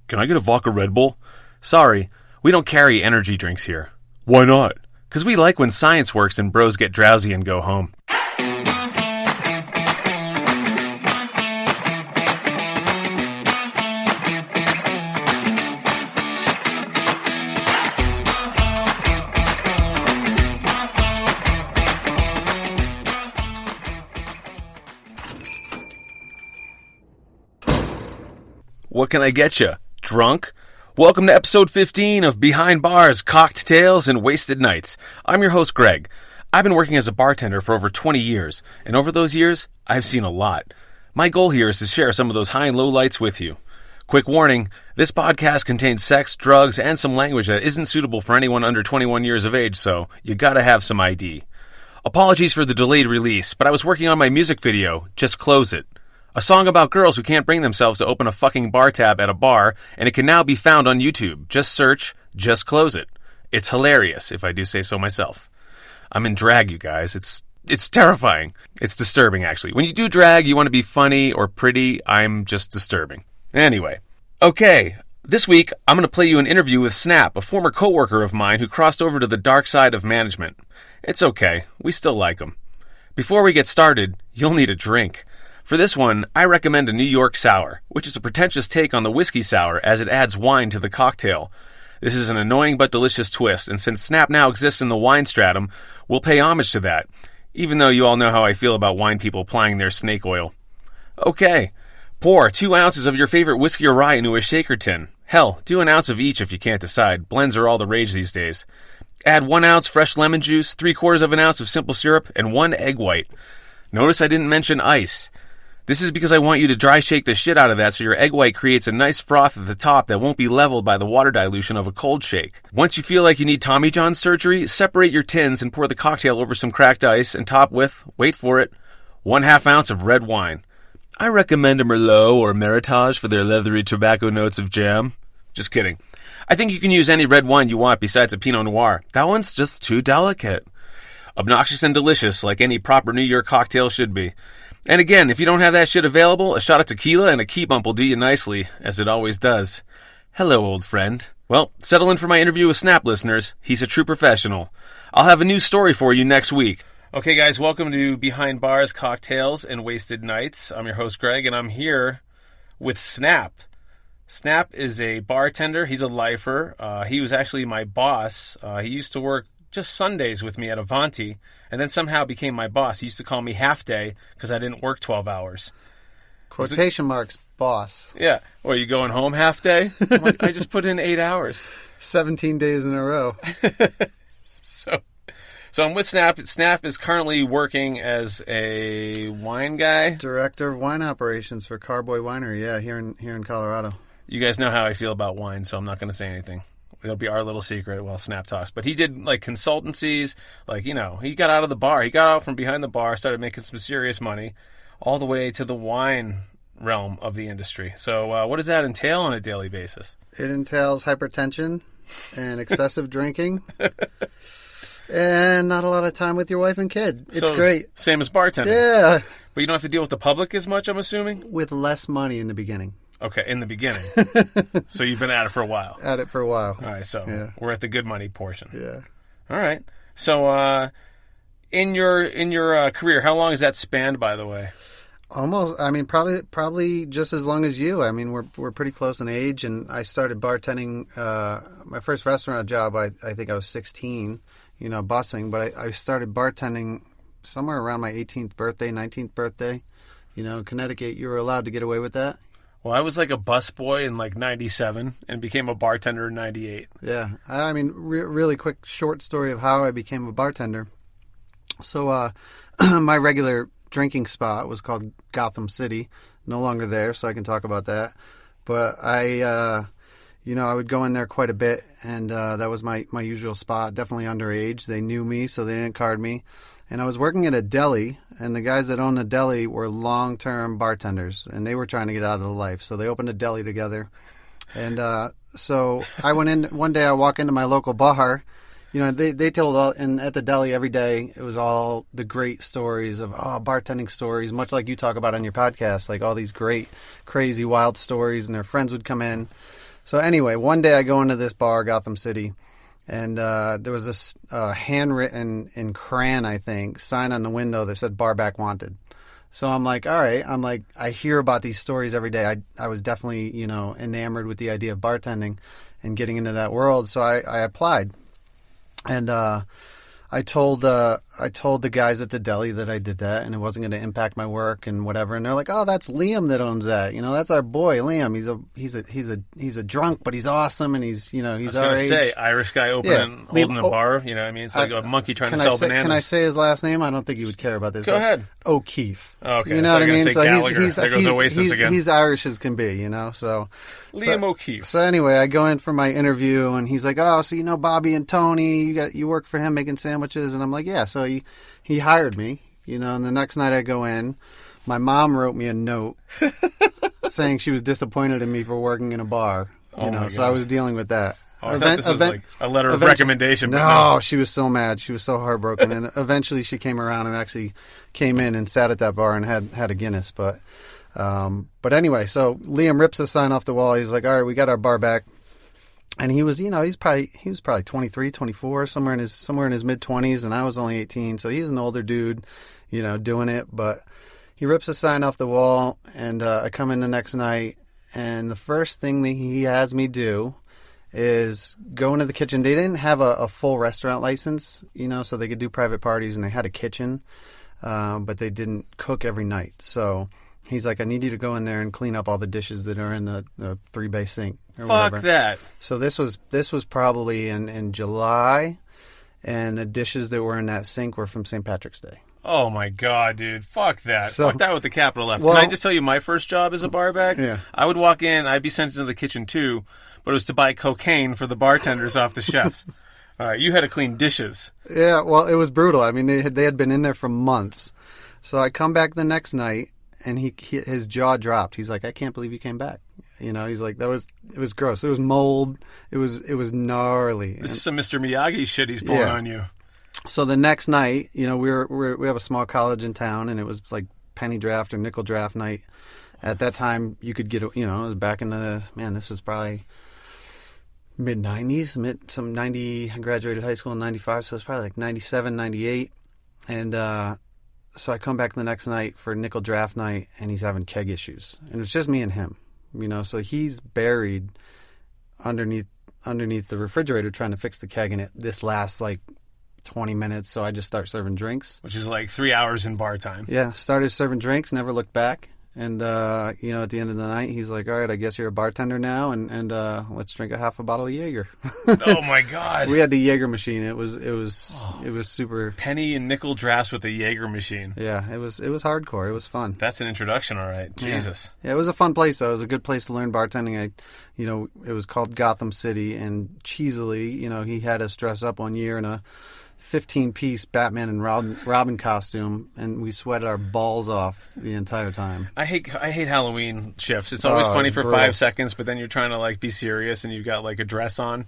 Can I get a vodka Red Bull? Sorry, we don't carry energy drinks here. Why not? Because we like when science works and bros get drowsy and go home. What can I get you? Drunk? Welcome to episode 15 of Behind Bars, Cocktails, and Wasted Nights. I'm your host, Greg. I've been working as a bartender for over 20 years, and over those years, I've seen a lot. My goal here is to share some of those high and low lights with you. Quick warning, this podcast contains sex, drugs, and some language that isn't suitable for anyone under 21 years of age, so you gotta have some ID. Apologies for the delayed release, but I was working on my music video, Just Close It. A song about girls who can't bring themselves to open a fucking bar tab at a bar, and it can now be found on YouTube. Just search, Just Close It. It's hilarious, if I do say so myself. I'm in drag, you guys. It's terrifying. It's disturbing, actually. When you do drag, you want to be funny or pretty. I'm just disturbing. Anyway. Okay, this week, I'm going to play you an interview with Snap, a former coworker of mine who crossed over to the dark side of management. It's okay. We still like him. Before we get started, you'll need a drink. For this one, I recommend a New York Sour, which is a pretentious take on the whiskey sour as it adds wine to the cocktail. This is an annoying but delicious twist, and since Snap now exists in the wine stratum, we'll pay homage to that, even though you all know how I feel about wine people applying their snake oil. Okay, pour 2 ounces of your favorite whiskey or rye into a shaker tin. Hell, do an ounce of each if you can't decide. Blends are all the rage these days. Add 1 ounce fresh lemon juice, 3/4 of an ounce of simple syrup, and 1 egg white. Notice I didn't mention ice. This is because I want you to dry shake the shit out of that so your egg white creates a nice froth at the top that won't be leveled by the water dilution of a cold shake. Once you feel like you need Tommy John surgery, separate your tins and pour the cocktail over some cracked ice and top with, wait for it, 1/2 ounce of red wine. I recommend a Merlot or Meritage for their leathery tobacco notes of jam. Just kidding. I think you can use any red wine you want besides a Pinot Noir. That one's just too delicate. Obnoxious and delicious like any proper New York cocktail should be. And again, if you don't have that shit available, a shot of tequila and a key bump will do you nicely, as it always does. Hello, old friend. Well, settle in for my interview with Snap, listeners. He's a true professional. I'll have a new story for you next week. Okay, guys, welcome to Behind Bars, Cocktails, and Wasted Nights. I'm your host, Greg, and I'm here with Snap. Snap is a bartender. He's a lifer. He was actually my boss. He used to work just Sundays with me at Avanti, and then somehow became my boss. He used to call me half day because I didn't work 12 hours. Quotation marks, boss. Yeah. Well, are you going home half day? I'm like, I just put in 8 hours. 17 days in a row. So I'm with Snap. Snap is currently working as a wine guy. Director of wine operations for Carboy Winery, yeah, here in Colorado. You guys know how I feel about wine, so I'm not going to say anything. It'll be our little secret while Snap talks. But he did, like, consultancies. Like, you know, he got out of the bar. He got out from behind the bar, started making some serious money, all the way to the wine realm of the industry. So what does that entail on a daily basis? It entails hypertension and excessive drinking and not a lot of time with your wife and kid. It's great. Same as bartending. Yeah. But you don't have to deal with the public as much, I'm assuming? With less money in the beginning. Okay, in the beginning. So you've been at it for a while. At it for a while. All right, so We're at the good money portion. Yeah. All right. So in your career, how long has that spanned, by the way? Almost. I mean, probably just as long as you. I mean, we're pretty close in age, and I started bartending. My first restaurant job, I think I was 16. You know, bussing, but I started bartending somewhere around my 18th birthday, 19th birthday. You know, in Connecticut, you were allowed to get away with that. Well, I was like a busboy in like 97 and became a bartender in 98. Yeah. I mean, really quick short story of how I became a bartender. So my regular drinking spot was called Gotham City. No longer there, so I can talk about that. But I would go in there quite a bit, and that was my usual spot. Definitely underage. They knew me, so they didn't card me. And I was working at a deli, and the guys that owned the deli were long-term bartenders, and they were trying to get out of the life. So they opened a deli together. And so I went in, one day I walk into my local bar. You know, they told all, and at the deli every day, it was all the great stories of, bartending stories, much like you talk about on your podcast, like all these great, crazy, wild stories, and their friends would come in. So anyway, one day I go into this bar, Gotham City, and there was this handwritten in crayon, I think, sign on the window that said "Bar Back Wanted." So I'm like, all right. I'm like, I hear about these stories every day. I was definitely, enamored with the idea of bartending and getting into that world. So I applied, and I told the guys at the deli that I did that, and it wasn't going to impact my work and whatever. And they're like, "Oh, that's Liam that owns that. That's our boy, Liam. He's a drunk, but he's awesome, and he's I was our going to age." say Irish guy holding a bar. You know what I mean? It's like a monkey trying to sell bananas. Can I say his last name? I don't think he would care about this. Go ahead. O'Keefe. Oh, okay. You know what I mean? Say So Gallagher. There goes Oasis again. He's Irish as can be. So Liam O'Keefe. So anyway, I go in for my interview, and he's like, "Oh, so you know Bobby and Tony? You work for him making sandwiches?" And I'm like, "Yeah." So he hired me, and the next night I go in. My mom wrote me a note saying she was disappointed in me for working in a bar. So I was dealing with that. Oh, I thought this was like a letter of recommendation. No, she was so mad. She was so heartbroken. And eventually she came around and actually came in and sat at that bar and had a Guinness. But anyway, so Liam rips the sign off the wall. He's like, "All right, we got our bar back." And he was, he was probably 23, 24, somewhere in his mid-20s, and I was only 18. So he's an older dude, doing it. But he rips the sign off the wall, and I come in the next night, and the first thing that he has me do is go into the kitchen. They didn't have a full restaurant license, so they could do private parties, and they had a kitchen, but they didn't cook every night. So he's like, "I need you to go in there and clean up all the dishes that are in the 3-bay sink." Fuck whatever. that. So this was probably in July, and the dishes that were in that sink were from St. Patrick's Day. Oh my God, dude. Fuck that. So, Fuck that with the capital F. Well, Can I just tell you my first job as a bar back? Yeah. I would walk in, I'd be sent into the kitchen too, but it was to buy cocaine for the bartenders off the chef. All right, you had to clean dishes. Yeah, well, it was brutal. I mean, they had been in there for months. So I come back the next night, and his jaw dropped. He's like, "I can't believe you came back." He's like, it was gross. It was mold. It was gnarly. This is some Mr. Miyagi shit he's pulling on you. So the next night, we have a small college in town, and it was like penny draft or nickel draft night. At that time, you could get, it was back in this was probably mid-90s, I graduated high school in 95, so it was probably like 97, 98. And so I come back the next night for nickel draft night, and he's having keg issues. And it's just me and him, so he's buried underneath the refrigerator trying to fix the keg, and this lasts like 20 minutes, so I just start serving drinks. Which is like 3 hours in bar time. Yeah, started serving drinks, never looked back. And, at the end of the night, he's like, "All right, I guess you're a bartender now, and let's drink a half a bottle of Jaeger." Oh, my God. We had the Jaeger machine. It was super... Penny and nickel drafts with the Jaeger machine. Yeah, it was hardcore. It was fun. That's an introduction, all right. Jesus. Yeah, it was a fun place, though. It was a good place to learn bartending. It was called Gotham City, and cheesily, he had us dress up one year in a 15-piece Batman and Robin costume, and we sweated our balls off the entire time. I hate Halloween shifts. It's always funny for brutal. 5 seconds, but then you're trying to like be serious, and you've got like a dress on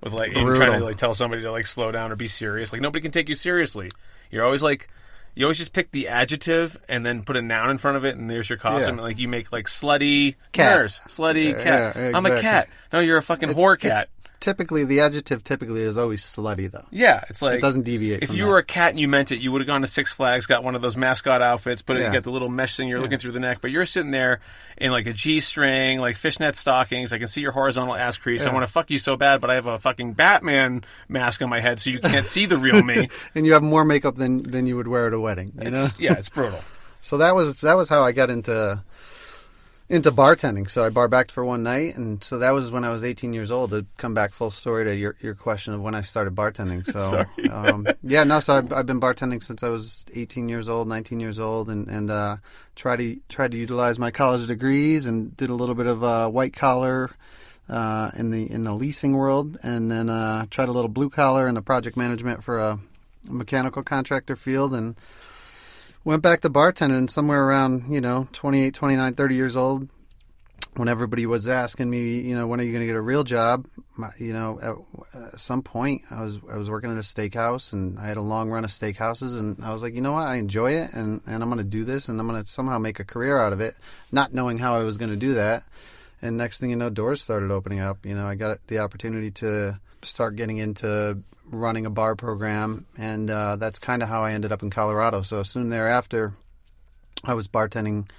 with like and you're Brutal. trying to like tell somebody to like slow down or be serious. Like nobody can take you seriously. You're always like you always just pick the adjective and then put a noun in front of it, and there's your costume. Yeah. Like you make like slutty Cat. nurse, slutty cat. Yeah, exactly. I'm a cat. No, you're a fucking whore cat. The adjective is always slutty, though. Yeah, it's like... It doesn't deviate If from you that. were a cat and you meant it, you would have gone to Six Flags, got one of those mascot outfits, you got the little mesh thing, you're looking through the neck, but you're sitting there in like a G-string, like fishnet stockings, I can see your horizontal ass crease, I want to fuck you so bad, but I have a fucking Batman mask on my head so you can't see the real me. And you have more makeup than you would wear at a wedding, know? Yeah, it's brutal. So that was how I got into bartending. So I bar backed for one night, and so that was when I was 18 years old. To come back full story to your question of when I started bartending. So Sorry. So I've been bartending since I was 18 years old, 19 years old, and tried to utilize my college degrees and did a little bit of white collar in the leasing world, and then tried a little blue collar in the project management for a mechanical contractor field, and went back to bartending somewhere around, 28, 29, 30 years old, when everybody was asking me, when are you going to get a real job? At some point I was working at a steakhouse, and I had a long run of steakhouses, and I was like, you know what, I enjoy it, and I'm going to do this, and I'm going to somehow make a career out of it, not knowing how I was going to do that. And next thing you know, doors started opening up. I got the opportunity to start getting into running a bar program, and that's kind of how I ended up in Colorado. So soon thereafter, I was bartending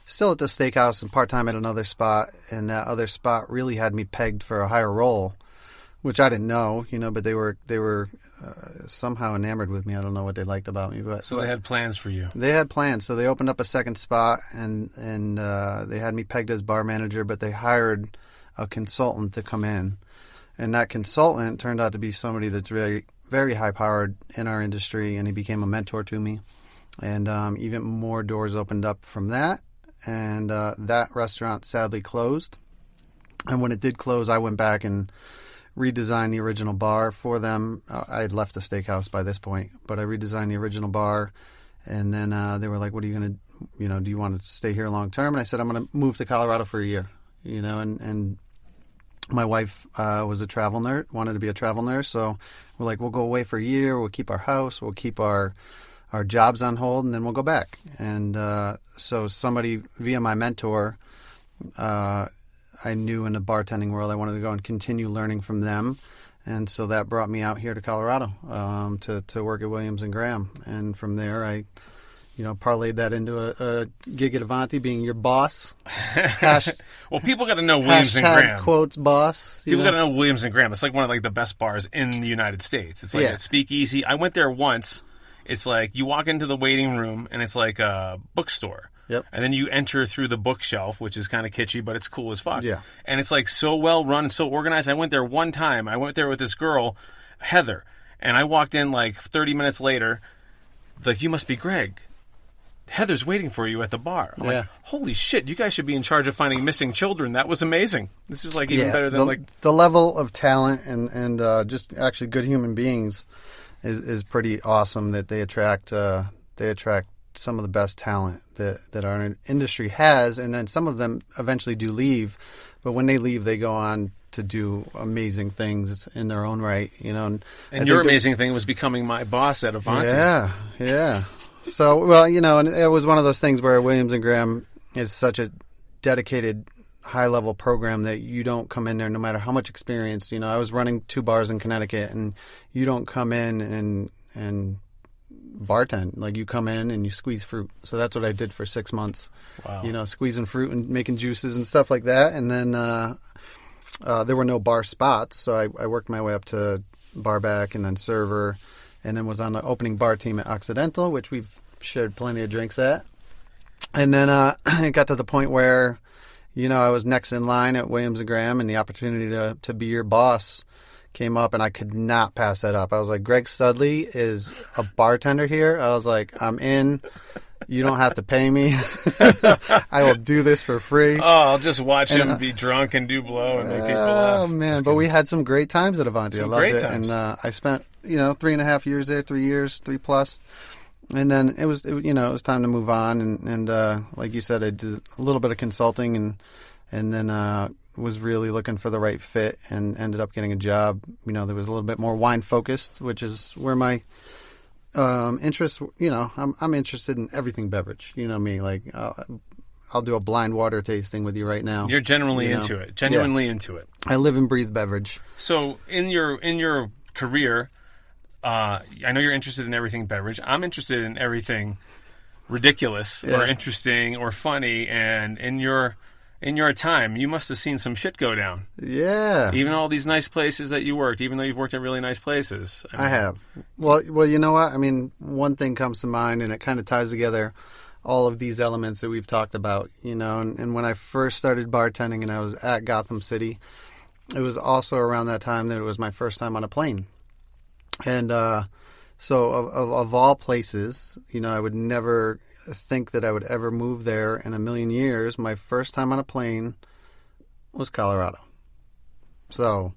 still at the steakhouse and part-time at another spot, and that other spot really had me pegged for a higher role, which I didn't know, but they were somehow enamored with me. I don't know what they liked about me, but so they had plans for you. They had plans, so they opened up a second spot, and they had me pegged as bar manager, but they hired a consultant to come in, and that consultant turned out to be somebody that's very, very high-powered in our industry, and he became a mentor to me, and even more doors opened up from that, and that restaurant sadly closed, and when it did close, I went back and redesigned the original bar for them. I had left the steakhouse by this point, but I redesigned the original bar, and then they were like, what are you going to, do you want to stay here long term? And I said, I'm going to move to Colorado for a year, and my wife was a travel nurse, wanted to be a travel nurse, so we're like, we'll go away for a year, we'll keep our house, we'll keep our jobs on hold, and then we'll go back. And so somebody via my mentor, I knew in the bartending world I wanted to go and continue learning from them, and so that brought me out here to Colorado to work at Williams and Graham. And from there, I parlayed that into a gig at Avanti, being your boss. Well, people got to know Williams and Graham. Quotes boss. People got to know Williams and Graham. It's like one of the best bars in the United States. It's like a speakeasy. I went there once. It's like you walk into the waiting room, and it's like a bookstore. Yep. And then you enter through the bookshelf, which is kind of kitschy, but it's cool as fuck. Yeah. And it's like so well run and so organized. I went there one time. I went there with this girl, Heather, and I walked in like 30 minutes later. Like, you must be Greg. Heather's waiting for you at the bar. I'm like, holy shit, you guys should be in charge of finding missing children. That was amazing. This is like even better than the level of talent and just actually good human beings is pretty awesome. That they attract some of the best talent that our industry has, and then some of them eventually do leave, but when they leave, they go on to do amazing things in their own right, And your amazing thing was becoming my boss at Avanti. Yeah. So, well, and it was one of those things where Williams and Graham is such a dedicated, high-level program that you don't come in there no matter how much experience. I was running 2 bars in Connecticut, and you don't come in and bartend. Like, you come in and you squeeze fruit. So that's what I did for 6 months. Wow. Squeezing fruit and making juices and stuff like that. And then there were no bar spots, so I worked my way up to bar back and then server, and then was on the opening bar team at Occidental, which we've shared plenty of drinks at. And then it got to the point where, I was next in line at Williams and Graham, and the opportunity to be your boss came up, and I could not pass that up. I was like, Greg Studley is a bartender here. I was like, I'm in. You don't have to pay me. I will do this for free. Oh, I'll just watch him be drunk and do blow and make people laugh. Oh, man. But we had some great times at Avanti. I loved it. Times. And I spent, 3.5 years there, 3 years, 3+. And then it was time to move on. And like you said, I did a little bit of consulting and then was really looking for the right fit and ended up getting a job. That was a little bit more wine focused, which is where my interest, I'm interested in everything beverage. Me, like I'll do a blind water tasting with you right now. You're genuinely into it. Genuinely into it. I live and breathe beverage. So in your career, I know you're interested in everything beverage. I'm interested in everything ridiculous or interesting or funny. And in your time, you must have seen some shit go down. Yeah. Even all these nice places that you worked, even though you've worked at really nice places. I have. Well, you know what? I mean, one thing comes to mind, and it kind of ties together all of these elements that we've talked about, and when I first started bartending and I was at Gotham City, it was also around that time that it was my first time on a plane. And so of all places, I would never think that I would ever move there in a million years. My first time on a plane was Colorado. So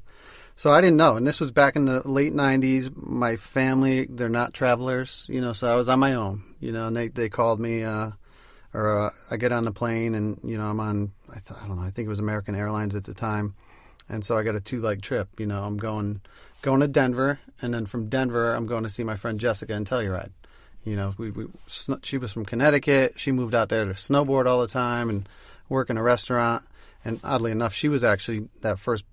I didn't know. And this was back in the late 90s. My family, they're not travelers, so I was on my own, and they called me, I get on the plane and, I'm on, I think it was American Airlines at the time. And so I got a 2-leg trip, I'm going to Denver, and then from Denver, I'm going to see my friend Jessica in Telluride. She was from Connecticut. She moved out there to snowboard all the time and work in a restaurant. And oddly enough, she was actually that first